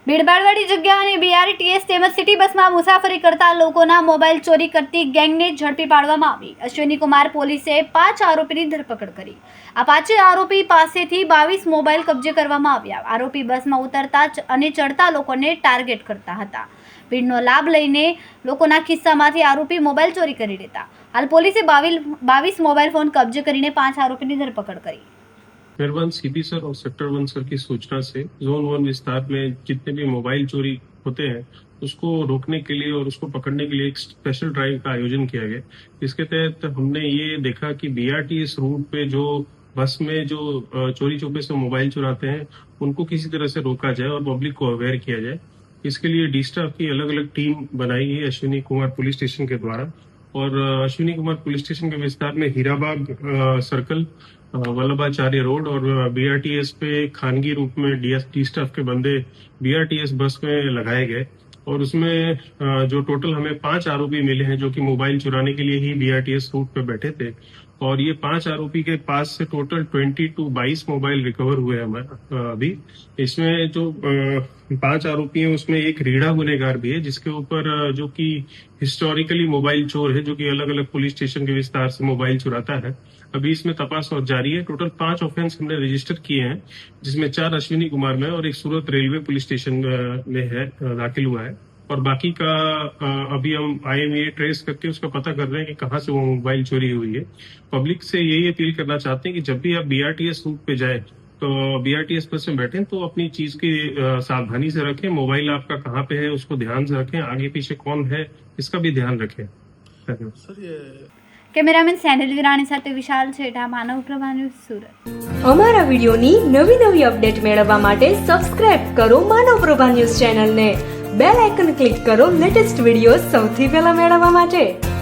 ભીડભાડવાળી જગ્યા અને બીઆરટીએસ તેમજ સિટી બસમાં મુસાફરી કરતા લોકોના મોબાઈલ ચોરી કરતી ગેંગને ઝડપી પાડવામાં આવી। અશ્વિની કુમાર પોલીસે 5 આરોપીની ધરપકડ કરી। આ 5 આરોપી પાસેથી 22 મોબાઈલ કબજે કરવામાં આવ્યા। આરોપી બસમાં ઉતરતા અને ચડતા લોકોને ટાર્ગેટ કરતા હતા। ભીડનો લાભ લઈને લોકોના ખિસ્સામાંથી આરોપી મોબાઈલ ચોરી કરી લેતા। હાલ પોલીસે 22 મોબાઈલ ફોન કબજે કરીને 5 आरोपी की धरपकड़ करी। मेहरबान सीपी सर और सेक्टर 1 सर की सूचना से जोन 1 विस्तार में जितने भी मोबाइल चोरी होते हैं उसको रोकने के लिए और उसको पकड़ने के लिए एक स्पेशल ड्राइव का आयोजन किया गया। इसके तहत हमने ये देखा कि बीआरटीएस रूट पे जो बस में जो चोरी चुपे से मोबाइल चुराते हैं उनको किसी तरह से रोका जाए और पब्लिक को अवेयर किया जाए। इसके लिए डी स्टाफ की अलग अलग टीम बनाई गई अश्विनी कुमार पुलिस स्टेशन के द्वारा। और अश्विनी कुमार पुलिस स्टेशन के विस्तार में हीराबाग सर्कल, वल्लभाचार्य रोड और बीआरटीएस पे खानगी रूप में डी स्टाफ के बंदे बीआरटीएस बस में लगाए गए और उसमें जो टोटल हमें 5 आरोपी मिले हैं जो कि मोबाइल चुराने के लिए ही बीआरटीएस रूट पे बैठे थे। और ये 5 आरोपी के पास से टोटल 22 मोबाइल रिकवर हुए हमारे अभी। इसमें जो 5 आरोपी हैं उसमें एक रीढ़ा गुनहगार भी है जिसके ऊपर जो कि हिस्टोरिकली मोबाइल चोर है जो कि अलग अलग पुलिस स्टेशन के विस्तार से मोबाइल चुराता है। अभी इसमें तपास और जारी है। टोटल 5 ऑफेंस हमने रजिस्टर किए हैं जिसमें 4 अश्विनी कुमार में और एक सूरत रेलवे पुलिस स्टेशन में है दाखिल हुआ है। और बाकी का अभी हम IMEI ट्रेस करके उसका पता कर रहे हैं कि कहाँ से वो मोबाइल चोरी हुई है। पब्लिक से यही अपील करना चाहते हैं कि जब भी आप BRTS रूट पे जाए तो BRTS बस में बैठे तो अपनी चीज की सावधानी से रखें। मोबाइल आपका कहाँ पे है उसको ध्यान से रखें। आगे पीछे कौन है इसका भी ध्यान रखें। કેમેરામેન સેનિલ વિરાણી સાથે વિશાલ છેઠા, માનવ પ્રભા ન્યૂઝ, સુરત। અમારા વિડીયોની નવી અપડેટ મેળવવા માટે સબસ્ક્રાઇબ કરો માનવ પ્રભા ન્યૂઝ ચેનલને, બેલ આઇકન ક્લિક કરો લેટેસ્ટ વિડીયો સૌથી પહેલા મેળવવા માટે।